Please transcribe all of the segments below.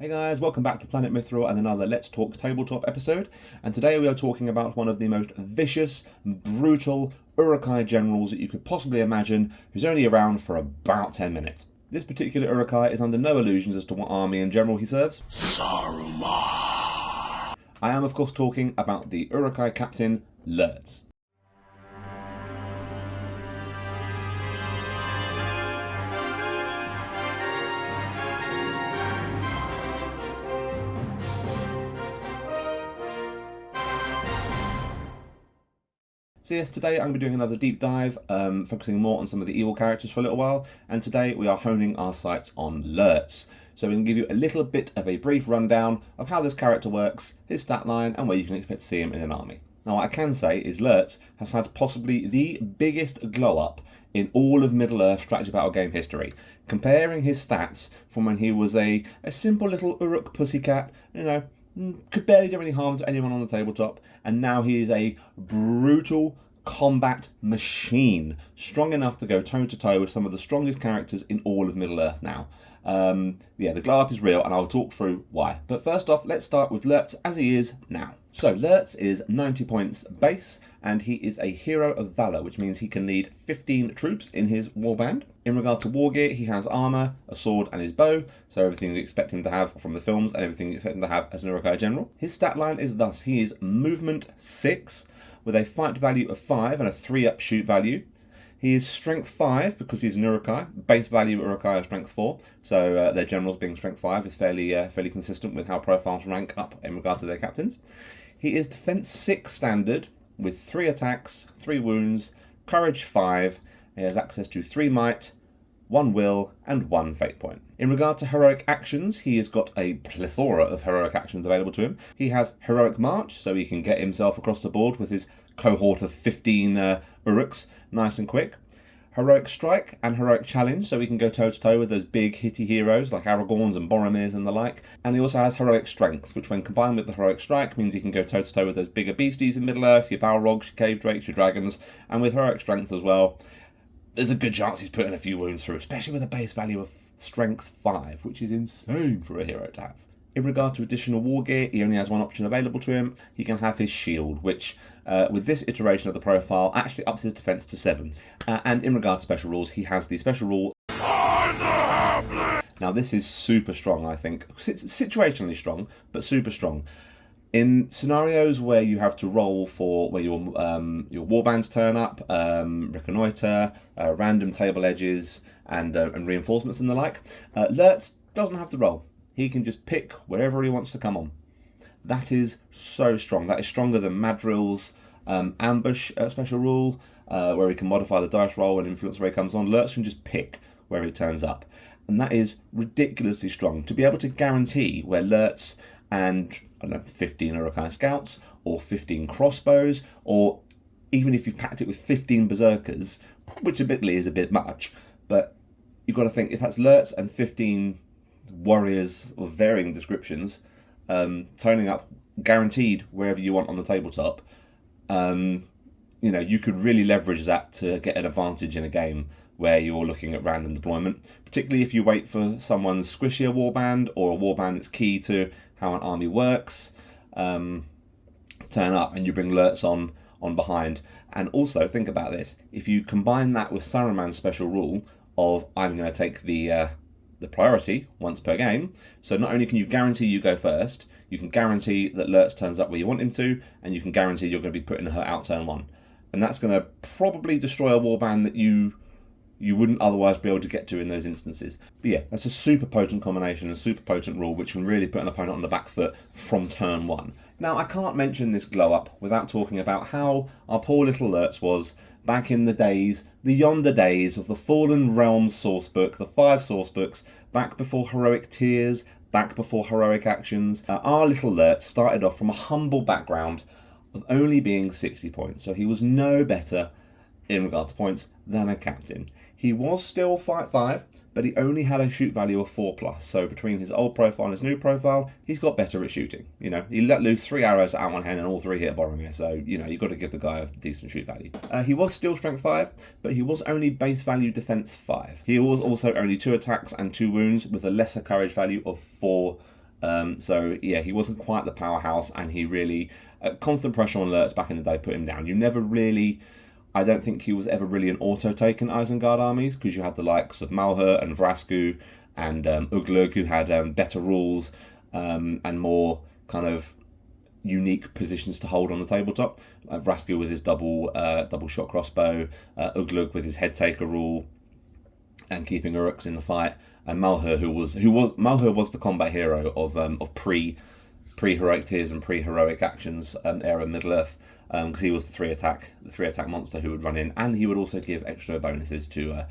Hey guys, welcome back to Planet Mithril and another Let's Talk Tabletop episode. And today we are talking about one of the most vicious, brutal Uruk Hai generals that you could possibly imagine, who's only around for about 10 minutes. This particular Uruk Hai is under no illusions as to what army and general he serves. Saruman! I am of course talking about the Uruk Hai Captain, Lurtz. So yes, today I'm going to be doing another deep dive, focusing more on some of the evil characters for a little while, and today we are honing our sights on Lurtz. So we can give you a little bit of a brief rundown of how this character works, his stat line, and where you can expect to see him in an army. Now what I can say is Lurtz has had possibly the biggest glow up in all of Middle-earth strategy battle game history. Comparing his stats from when he was a simple little Uruk pussycat, could barely do any harm to anyone on the tabletop, and now he is a brutal combat machine, strong enough to go toe-to-toe with some of the strongest characters in all of Middle-earth now. The glow-up is real, and I'll talk through why. But first off, let's start with Lurtz as he is now. So Lurtz is 90 points base, and he is a hero of valor, which means he can lead 15 troops in his warband. In regard to war gear, he has armor, a sword, and his bow, so everything you expect him to have from the films, and everything you expect him to have as an Uruk Hai general. His stat line is thus: he is movement 6, with a fight value of 5 and a 3-up shoot value. He is strength 5 because he's an Uruk Hai. Base value Uruk Hai are strength 4, so their generals being strength 5 is fairly consistent with how profiles rank up in regard to their captains. He is defense 6 standard with 3 attacks, 3 wounds, courage 5. He has access to 3 might, 1 will, and 1 fate point. In regard to heroic actions, he has got a plethora of heroic actions available to him. He has heroic march, so he can get himself across the board with his cohort of 15 Uruks nice and quick. Heroic strike and heroic challenge, so he can go toe-to-toe with those big hitty heroes like Aragorns and Boromirs and the like. And he also has heroic strength, which when combined with the heroic strike means he can go toe-to-toe with those bigger beasties in Middle-earth, your Balrogs, your cave drakes, your dragons, and with heroic strength as well, there's a good chance he's putting a few wounds through, especially with a base value of strength 5, which is insane for a hero to have. In regard to additional war gear, he only has one option available to him. He can have his shield, which, with this iteration of the profile, actually ups his defense to 7. And in regard to special rules, he has the special rule. Now, this is super strong, I think. Situationally strong, but super strong. In scenarios where you have to roll for where your warbands turn up, reconnoiter, random table edges, and reinforcements and the like, Lurtz doesn't have to roll. He can just pick wherever he wants to come on. That is so strong. That is stronger than Madril's ambush special rule, where he can modify the dice roll and influence where he comes on. Lurtz can just pick where he turns up. And that is ridiculously strong. To be able to guarantee where Lurtz and 15 Uruk Hai scouts, or 15 crossbows, or even if you've packed it with 15 berserkers, which admittedly is a bit much, but you've got to think, if that's Lurtz and 15 warriors of varying descriptions turning up guaranteed wherever you want on the tabletop, you could really leverage that to get an advantage in a game where you're looking at random deployment, particularly if you wait for someone's squishier warband or a warband that's key to how an army works to turn up, and you bring Lurtz on behind. And also think about this: if you combine that with Saruman's special rule of I'm going to take the priority once per game, so not only can you guarantee you go first, you can guarantee that Lurtz turns up where you want him to, and you can guarantee you're going to be putting her out turn 1, and that's going to probably destroy a warband that you wouldn't otherwise be able to get to in those instances. But yeah, that's a super potent combination, a super potent rule which can really put an opponent on the back foot from turn 1. Now, I can't mention this glow up without talking about how our poor little Lurtz was back in the days, the yonder days of the Fallen Realms sourcebook, the 5 sourcebooks, back before heroic tiers, back before heroic actions. Our little Lurtz started off from a humble background of only being 60 points, so he was no better in regard to points than a captain. He was still fight 5, but he only had a shoot value of 4+. So between his old profile and his new profile, he's got better at shooting. He let loose 3 arrows at one hand and all 3 hit Boromir. So, you've got to give the guy a decent shoot value. He was still strength 5, but he was only base value defense 5. He was also only 2 attacks and 2 wounds with a lesser courage value of 4 So yeah, he wasn't quite the powerhouse, and he really constant pressure on Lurtz back in the day put him down. You never really, I don't think he was ever really an auto take in Isengard armies, because you had the likes of Malhur and Vrasku and Uglug, who had better rules and more kind of unique positions to hold on the tabletop. Like Vrasku with his double shot crossbow, Uglug with his head taker rule and keeping Uruks in the fight, and Malhur Malhur was the combat hero of pre heroic tiers and pre heroic actions era Middle Earth, because he was the three attack monster who would run in, and he would also give extra bonuses to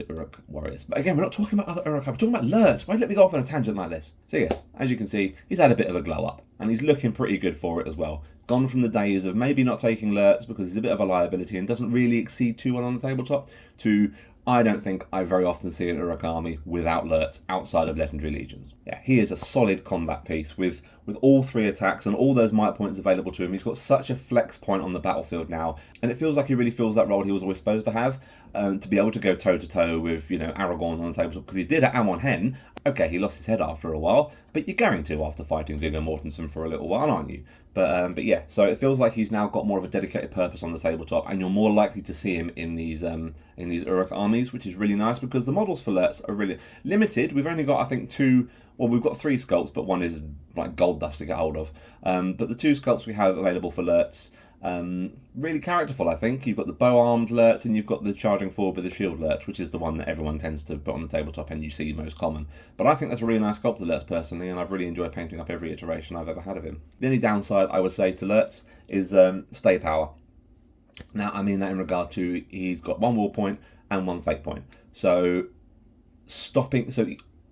Uruk warriors. But again, we're not talking about other Uruk Hai, we're talking about Lurtz. Why let me go off on a tangent like this? So yes, as you can see, he's had a bit of a glow up, and he's looking pretty good for it as well. Gone from the days of maybe not taking Lurtz because he's a bit of a liability and doesn't really exceed too well on the tabletop, to I don't think I very often see an Uruk army without Lurtz outside of Legendary Legions. Yeah, he is a solid combat piece with all three attacks and all those might points available to him. He's got such a flex point on the battlefield now, and it feels like he really fills that role he was always supposed to have, to be able to go toe-to-toe with, Aragorn on the tabletop, because he did at Amon Hen. Okay, he lost his head after a while, but you're going to after fighting Viggo Mortensen for a little while, aren't you? But yeah, so it feels like he's now got more of a dedicated purpose on the tabletop, and you're more likely to see him in these Uruk armies, which is really nice, because the models for Lurtz are really limited. We've only got, I think, we've got 3 sculpts, but one is like gold dust to get hold of. But the 2 sculpts we have available for Lurtz, really characterful, I think. You've got the bow-armed Lurtz, and you've got the charging forward with the shield Lurtz, which is the one that everyone tends to put on the tabletop and you see most common. But I think that's a really nice sculpt of Lurtz personally, and I've really enjoyed painting up every iteration I've ever had of him. The only downside I would say to Lurtz is stay power. Now, I mean that in regard to he's got 1 will point and 1 fate point. So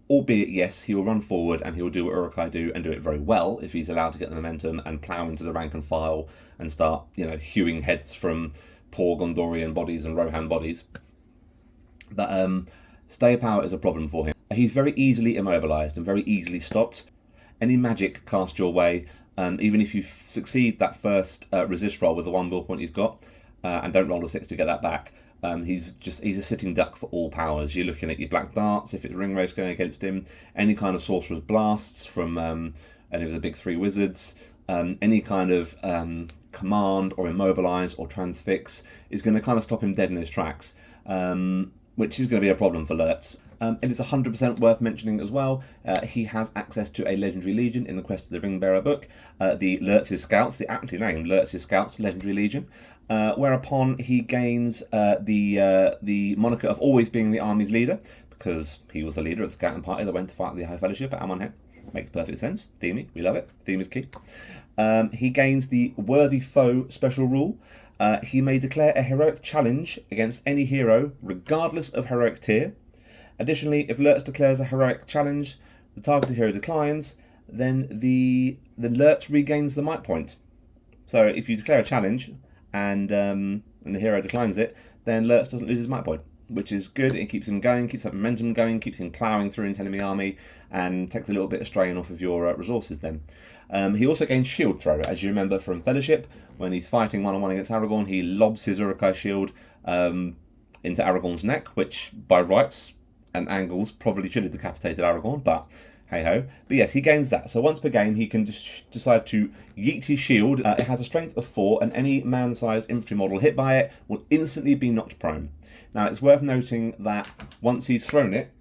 albeit, yes, he will run forward and he will do what Uruk Hai do and do it very well if he's allowed to get the momentum and plough into the rank and file and start, hewing heads from poor Gondorian bodies and Rohan bodies. But stay power is a problem for him. He's very easily immobilised and very easily stopped. Any magic cast your way, even if you succeed that first resist roll with the 1 will point he's got, and don't roll a 6 to get that back, he's a sitting duck for all powers. You're looking at your black darts if it's ring race going against him, any kind of sorcerer's blasts from any of the big 3 wizards, any kind of command or immobilize or transfix is going to kind of stop him dead in his tracks, which is going to be a problem for Lurtz. And it's 100% worth mentioning as well, he has access to a Legendary Legion in the Quest of the Ringbearer book, the Lurtzy Scouts, the aptly named Lurtzy Scouts Legendary Legion, whereupon he gains the moniker of always being the army's leader, because he was the leader of the scouting party that went to fight the High Fellowship at Amon Hen. Makes perfect sense. Themey, we love it. Theme is key. He gains the Worthy Foe special rule. He may declare a heroic challenge against any hero, regardless of heroic tier. Additionally, if Lurtz declares a heroic challenge, the targeted hero declines, then the Lurtz regains the might point. So if you declare a challenge and the hero declines it, then Lurtz doesn't lose his might point, which is good. It keeps him going, keeps that momentum going, keeps him ploughing through into enemy army, and takes a little bit of strain off of your resources then. He also gains shield throw. As you remember from Fellowship, when he's fighting one-on-one against Aragorn, he lobs his Uruk Hai shield into Aragorn's neck, which by rights and angles probably should have decapitated Aragorn, but hey-ho. But yes, he gains that. So once per game, he can just decide to yeet his shield. It has a strength of 4, and any man-sized infantry model hit by it will instantly be knocked prone. Now, it's worth noting that once he's thrown it,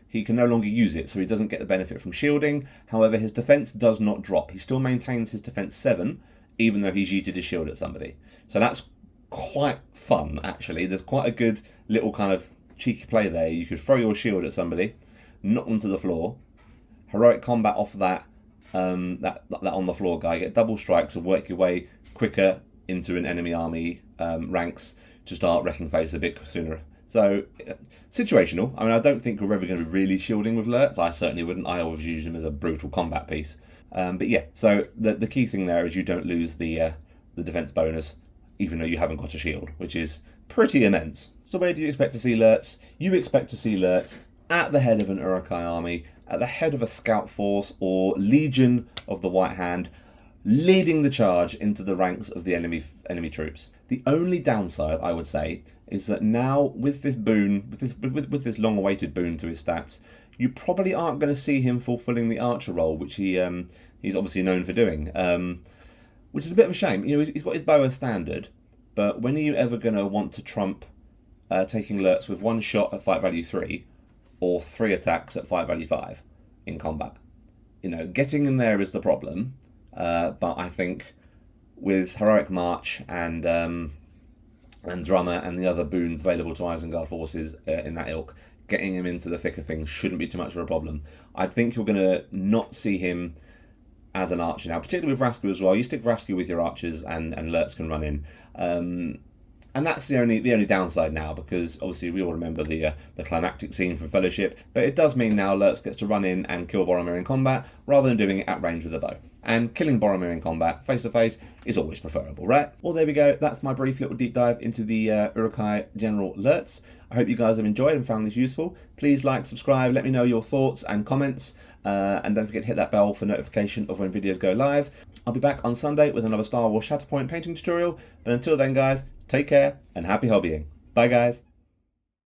he can no longer use it, so he doesn't get the benefit from shielding. However, his defense does not drop. He still maintains his defense 7, even though he's yeeted his shield at somebody. So that's quite fun, actually. There's quite a good little kind of cheeky play there. You could throw your shield at somebody, knock them to the floor, heroic combat off that that on the floor guy, get double strikes and work your way quicker into an enemy army ranks to start wrecking face a bit sooner. So, situational. I mean, I don't think we're ever going to be really shielding with Lurtz. I certainly wouldn't. I always use him as a brutal combat piece. But yeah, so the key thing there is you don't lose the defense bonus, even though you haven't got a shield, which is pretty immense. So where do you expect to see Lurtz? You expect to see Lurtz at the head of an Uruk Hai army, at the head of a scout force or legion of the White Hand, leading the charge into the ranks of the enemy troops. The only downside, I would say, is that now with this boon, with this long-awaited boon to his stats, you probably aren't going to see him fulfilling the archer role, which he's obviously known for doing, which is a bit of a shame. You know, he's got his bow as standard, but when are you ever going to want to trump taking Lurtz with 1 shot at fight value 3 or 3 attacks at fight value 5 in combat? You know, getting in there is the problem, but I think with Heroic March and Drummer and the other boons available to Isengard forces in that ilk, getting him into the thick of things shouldn't be too much of a problem. I think you're going to not see him as an archer now, particularly with Rasku as well. You stick Rasku with your archers, and Lurtz can run in. And that's the only downside now, because obviously we all remember the climactic scene from Fellowship, but it does mean now Lurtz gets to run in and kill Boromir in combat rather than doing it at range with a bow. And killing Boromir in combat face to face is always preferable, right? Well, there we go. That's my brief little deep dive into the Uruk Hai General Lurtz. I hope you guys have enjoyed and found this useful. Please like, subscribe, let me know your thoughts and comments. And don't forget to hit that bell for notification of when videos go live. I'll be back on Sunday with another Star Wars Shatterpoint painting tutorial. But until then, guys, take care and happy hobbying. Bye, guys.